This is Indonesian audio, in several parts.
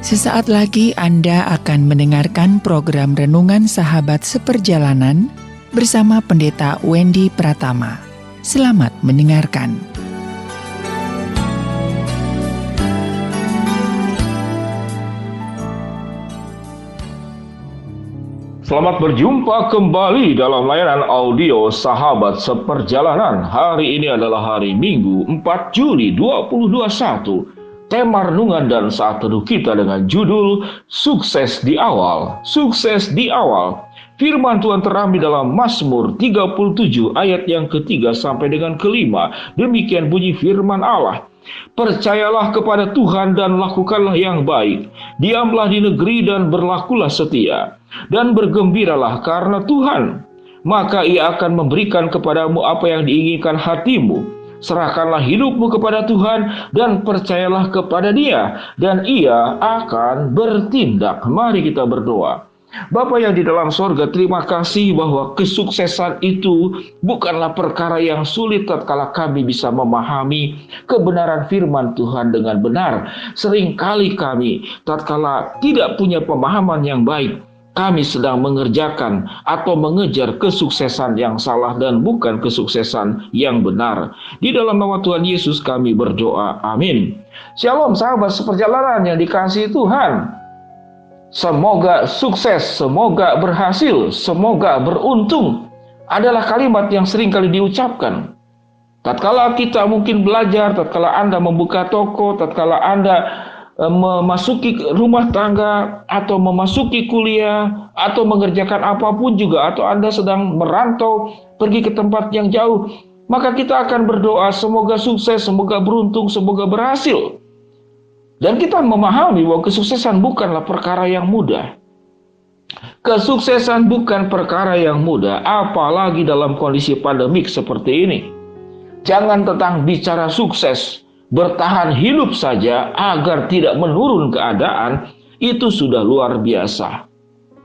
Sesaat lagi Anda akan mendengarkan program Renungan Sahabat Seperjalanan bersama Pendeta Wendy Pratama. Selamat mendengarkan. Selamat berjumpa kembali dalam layanan audio Sahabat Seperjalanan. Hari ini adalah hari Minggu 4 Juli 2021. Tema renungan dan saat teduh kita dengan judul Sukses di Awal. Sukses di awal. Firman Tuhan terambil dalam Mazmur 37 ayat yang ketiga sampai dengan kelima. Demikian bunyi firman Allah. Percayalah kepada Tuhan dan lakukanlah yang baik. Diamlah di negeri dan berlakulah setia. Dan bergembiralah karena Tuhan. Maka Ia akan memberikan kepadamu apa yang diinginkan hatimu. Serahkanlah hidupmu kepada Tuhan dan percayalah kepada Dia, dan Ia akan bertindak. Mari kita berdoa. Bapa yang di dalam sorga, terima kasih bahwa kesuksesan itu bukanlah perkara yang sulit tatkala kami bisa memahami kebenaran firman Tuhan dengan benar. Seringkali kami tatkala tidak punya pemahaman yang baik, kami sedang mengerjakan atau mengejar kesuksesan yang salah dan bukan kesuksesan yang benar. Di dalam nama Tuhan Yesus kami berdoa. Amin. Shalom sahabat seperjalanan yang dikasihi Tuhan. Semoga sukses, semoga berhasil, semoga beruntung adalah kalimat yang sering kali diucapkan. Tatkala kita mungkin belajar, tatkala Anda membuka toko, tatkala Anda memasuki rumah tangga, atau memasuki kuliah, atau mengerjakan apapun juga, atau Anda sedang merantau pergi ke tempat yang jauh, maka kita akan berdoa semoga sukses, semoga beruntung, semoga berhasil. Dan kita memahami bahwa kesuksesan bukanlah perkara yang mudah. Kesuksesan bukan perkara yang mudah, apalagi dalam kondisi pandemik seperti ini. Jangan tentang bicara sukses, bertahan hidup saja agar tidak menurun keadaan, itu sudah luar biasa.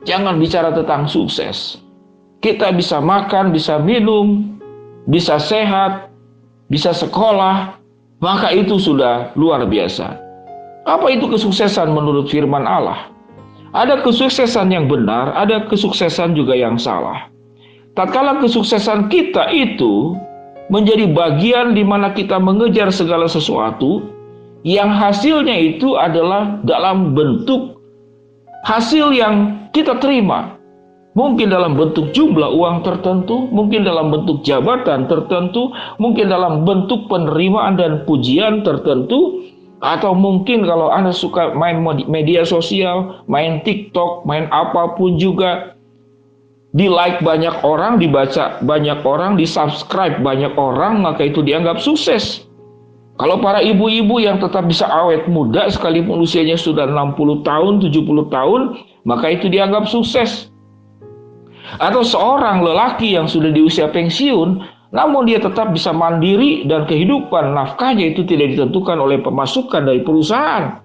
Jangan bicara tentang sukses. Kita bisa makan, bisa minum, bisa sehat, bisa sekolah, maka itu sudah luar biasa. Apa itu kesuksesan menurut firman Allah? Ada kesuksesan yang benar, ada kesuksesan juga yang salah. Tatkala kesuksesan kita itu menjadi bagian di mana kita mengejar segala sesuatu yang hasilnya itu adalah dalam bentuk hasil yang kita terima. Mungkin dalam bentuk jumlah uang tertentu, mungkin dalam bentuk jabatan tertentu, mungkin dalam bentuk penerimaan dan pujian tertentu, atau mungkin kalau Anda suka main media sosial, main TikTok, main apapun juga, di-like banyak orang, dibaca banyak orang, di-subscribe banyak orang, maka itu dianggap sukses. Kalau para ibu-ibu yang tetap bisa awet muda sekalipun usianya sudah 60 tahun, 70 tahun, maka itu dianggap sukses. Atau seorang lelaki yang sudah di usia pensiun, namun dia tetap bisa mandiri dan kehidupan nafkahnya itu tidak ditentukan oleh pemasukan dari perusahaan.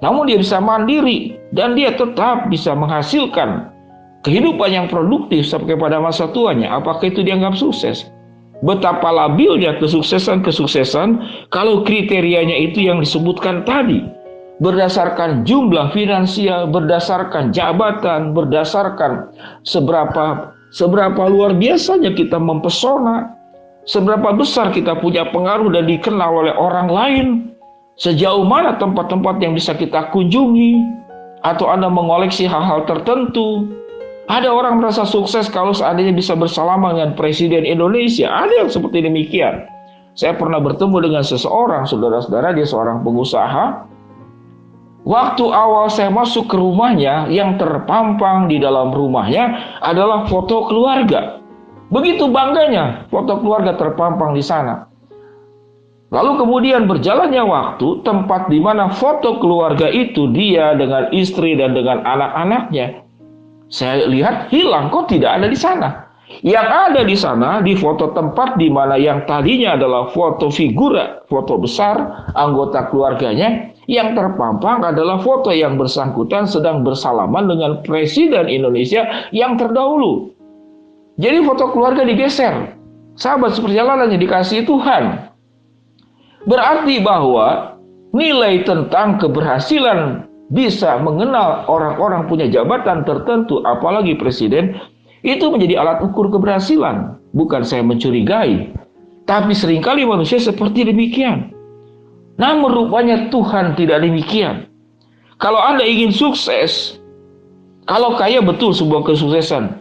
Namun dia bisa mandiri dan dia tetap bisa menghasilkan kehidupan yang produktif sampai pada masa tuanya. Apakah itu dianggap sukses? Betapa labilnya kesuksesan kalau kriterianya itu yang disebutkan tadi. Berdasarkan jumlah finansial, berdasarkan jabatan, berdasarkan seberapa luar biasanya kita mempesona, seberapa besar kita punya pengaruh dan dikenal oleh orang lain, sejauh mana tempat-tempat yang bisa kita kunjungi, atau Anda mengoleksi hal-hal tertentu. Ada orang merasa sukses kalau seandainya bisa bersalaman dengan Presiden Indonesia. Ada yang seperti demikian. Saya pernah bertemu dengan seseorang, saudara-saudara, dia seorang pengusaha. Waktu awal saya masuk ke rumahnya, yang terpampang di dalam rumahnya adalah foto keluarga. Begitu bangganya foto keluarga terpampang di sana. Lalu kemudian berjalannya waktu, tempat di mana foto keluarga itu dia dengan istri dan dengan anak-anaknya, saya lihat hilang, kok tidak ada di sana. Yang ada di sana di foto tempat di mana yang tadinya adalah foto figura, foto besar anggota keluarganya, yang terpampang adalah foto yang bersangkutan sedang bersalaman dengan Presiden Indonesia yang terdahulu. Jadi foto keluarga digeser. Sahabat seperjalanan yang dikasihi Tuhan, berarti bahwa nilai tentang keberhasilan bisa mengenal orang-orang punya jabatan tertentu, apalagi presiden, itu menjadi alat ukur keberhasilan. Bukan saya mencurigai, tapi seringkali manusia seperti demikian. Namun rupanya Tuhan tidak demikian. Kalau Anda ingin sukses, kalau kaya betul sebuah kesuksesan,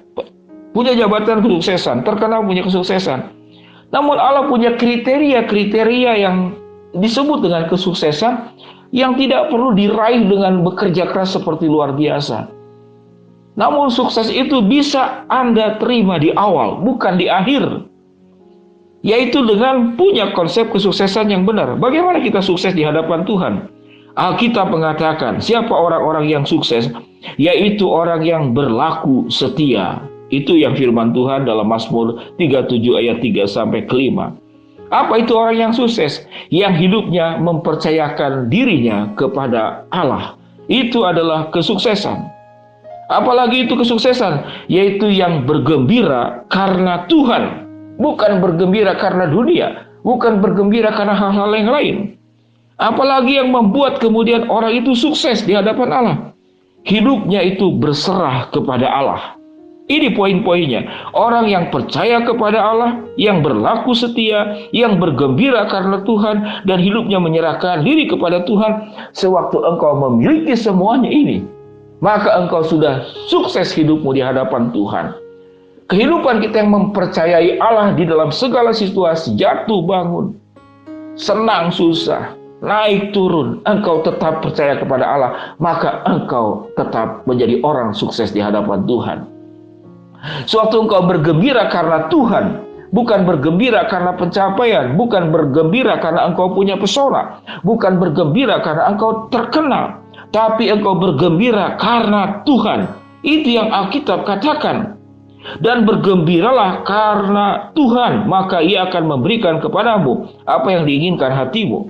punya jabatan kesuksesan, terkenal punya kesuksesan, namun Allah punya kriteria-kriteria yang disebut dengan kesuksesan yang tidak perlu diraih dengan bekerja keras seperti luar biasa. Namun sukses itu bisa Anda terima di awal, bukan di akhir. Yaitu dengan punya konsep kesuksesan yang benar. Bagaimana kita sukses di hadapan Tuhan? Alkitab mengatakan, siapa orang-orang yang sukses? Yaitu orang yang berlaku setia. Itu yang firman Tuhan dalam Mazmur 37 ayat 3 sampai ke 5. Apa itu orang yang sukses? Yang hidupnya mempercayakan dirinya kepada Allah. Itu adalah kesuksesan. Apalagi itu kesuksesan? Yaitu yang bergembira karena Tuhan. Bukan bergembira karena dunia. Bukan bergembira karena hal-hal yang lain. Apalagi yang membuat kemudian orang itu sukses di hadapan Allah. Hidupnya itu berserah kepada Allah. Ini poin-poinnya. Orang yang percaya kepada Allah, yang berlaku setia, yang bergembira karena Tuhan, dan hidupnya menyerahkan diri kepada Tuhan. Sewaktu engkau memiliki semuanya ini, maka engkau sudah sukses hidupmu di hadapan Tuhan. Kehidupan kita yang mempercayai Allah di dalam segala situasi, jatuh bangun, senang susah, naik turun, engkau tetap percaya kepada Allah, maka engkau tetap menjadi orang sukses di hadapan Tuhan. Suatu engkau bergembira karena Tuhan, bukan bergembira karena pencapaian, bukan bergembira karena engkau punya pesona, bukan bergembira karena engkau terkenal, tapi engkau bergembira karena Tuhan. Itu yang Alkitab katakan. Dan bergembiralah karena Tuhan, maka Ia akan memberikan kepadamu apa yang diinginkan hatimu.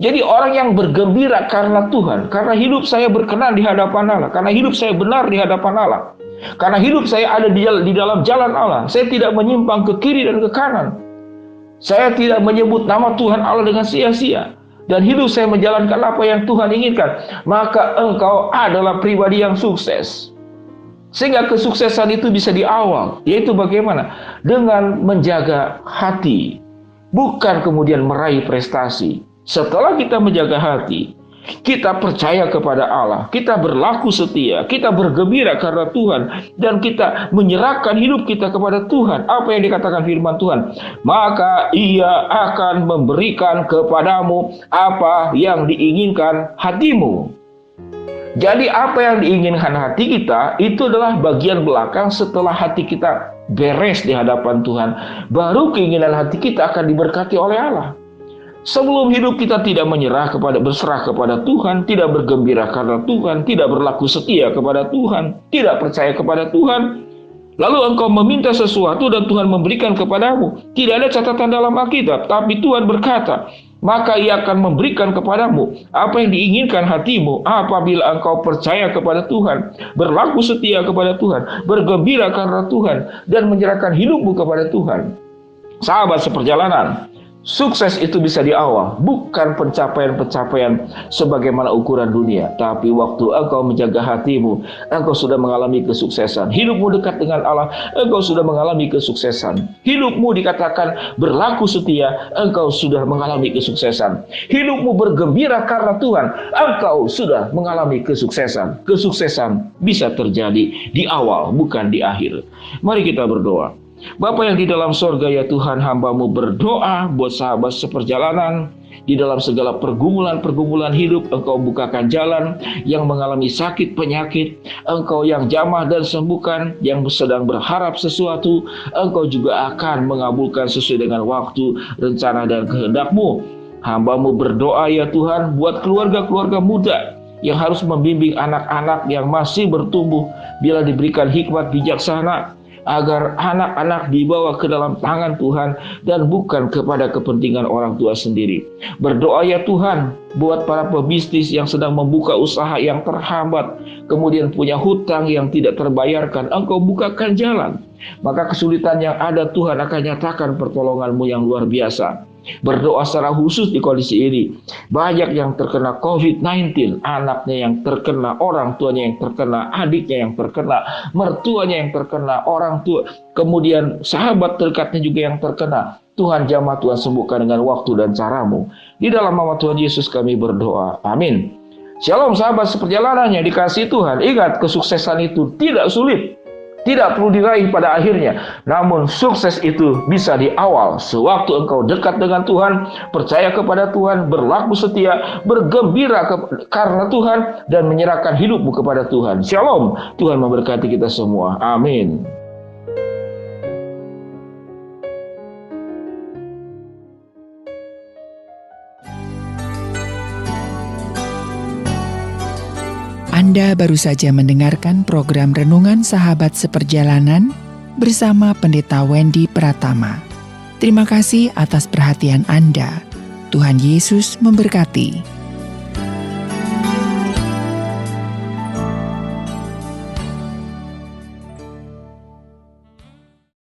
Jadi orang yang bergembira karena Tuhan, karena hidup saya berkenan di hadapan Allah, karena hidup saya benar di hadapan Allah, karena hidup saya ada di dalam jalan Allah, saya tidak menyimpang ke kiri dan ke kanan, saya tidak menyebut nama Tuhan Allah dengan sia-sia, dan hidup saya menjalankan apa yang Tuhan inginkan, maka engkau adalah pribadi yang sukses. Sehingga kesuksesan itu bisa di awal, yaitu bagaimana? Dengan menjaga hati, bukan kemudian meraih prestasi. Setelah kita menjaga hati, kita percaya kepada Allah, kita berlaku setia, kita bergembira karena Tuhan, dan kita menyerahkan hidup kita kepada Tuhan. Apa yang dikatakan firman Tuhan? Maka Ia akan memberikan kepadamu apa yang diinginkan hatimu. Jadi apa yang diinginkan hati kita itu adalah bagian belakang setelah hati kita beres di hadapan Tuhan. Baru keinginan hati kita akan diberkati oleh Allah. Sebelum hidup kita tidak berserah kepada Tuhan, tidak bergembira karena Tuhan, tidak berlaku setia kepada Tuhan, tidak percaya kepada Tuhan, lalu engkau meminta sesuatu dan Tuhan memberikan kepadamu. Tidak ada catatan dalam Alkitab, tapi Tuhan berkata, maka Ia akan memberikan kepadamu apa yang diinginkan hatimu apabila engkau percaya kepada Tuhan, berlaku setia kepada Tuhan, bergembira karena Tuhan, dan menyerahkan hidupmu kepada Tuhan. Sahabat seperjalanan, sukses itu bisa di awal, bukan pencapaian-pencapaian sebagaimana ukuran dunia. Tapi waktu engkau menjaga hatimu, engkau sudah mengalami kesuksesan. Hidupmu dekat dengan Allah, engkau sudah mengalami kesuksesan. Hidupmu dikatakan berlaku setia, engkau sudah mengalami kesuksesan. Hidupmu bergembira karena Tuhan, engkau sudah mengalami kesuksesan. Kesuksesan bisa terjadi di awal, bukan di akhir. Mari kita berdoa. Bapa yang di dalam sorga, ya Tuhan, hamba-Mu berdoa buat sahabat seperjalanan di dalam segala pergumulan-pergumulan hidup. Engkau bukakan jalan yang mengalami sakit penyakit, Engkau yang jamah dan sembuhkan, yang sedang berharap sesuatu, Engkau juga akan mengabulkan sesuai dengan waktu, rencana dan kehendak-Mu. Hamba-Mu berdoa, ya Tuhan, buat keluarga-keluarga muda yang harus membimbing anak-anak yang masih bertumbuh, bila diberikan hikmat bijaksana, agar anak-anak dibawa ke dalam tangan Tuhan dan bukan kepada kepentingan orang tua sendiri. Berdoa, ya Tuhan, buat para pebisnis yang sedang membuka usaha yang terhambat, kemudian punya hutang yang tidak terbayarkan, Engkau bukakan jalan. Maka kesulitan yang ada, Tuhan akan nyatakan pertolongan-Mu yang luar biasa. Berdoa secara khusus di kondisi ini. Banyak yang terkena COVID-19, anaknya yang terkena, orang tuanya yang terkena, adiknya yang terkena, mertuanya yang terkena, orang tua, kemudian sahabat dekatnya juga yang terkena. Tuhan jamah, Tuhan sembuhkan dengan waktu dan caramu. Di dalam nama Tuhan Yesus kami berdoa. Amin. Shalom sahabat seperjalanan yang dikasihi Tuhan. Ingat, kesuksesan itu tidak sulit. Tidak perlu diraih pada akhirnya. Namun sukses itu bisa di awal. Sewaktu engkau dekat dengan Tuhan, percaya kepada Tuhan, berlaku setia, bergembira karena Tuhan, dan menyerahkan hidupmu kepada Tuhan. Shalom. Tuhan memberkati kita semua. Amin. Anda baru saja mendengarkan program Renungan Sahabat Seperjalanan bersama Pendeta Wendy Pratama. Terima kasih atas perhatian Anda. Tuhan Yesus memberkati.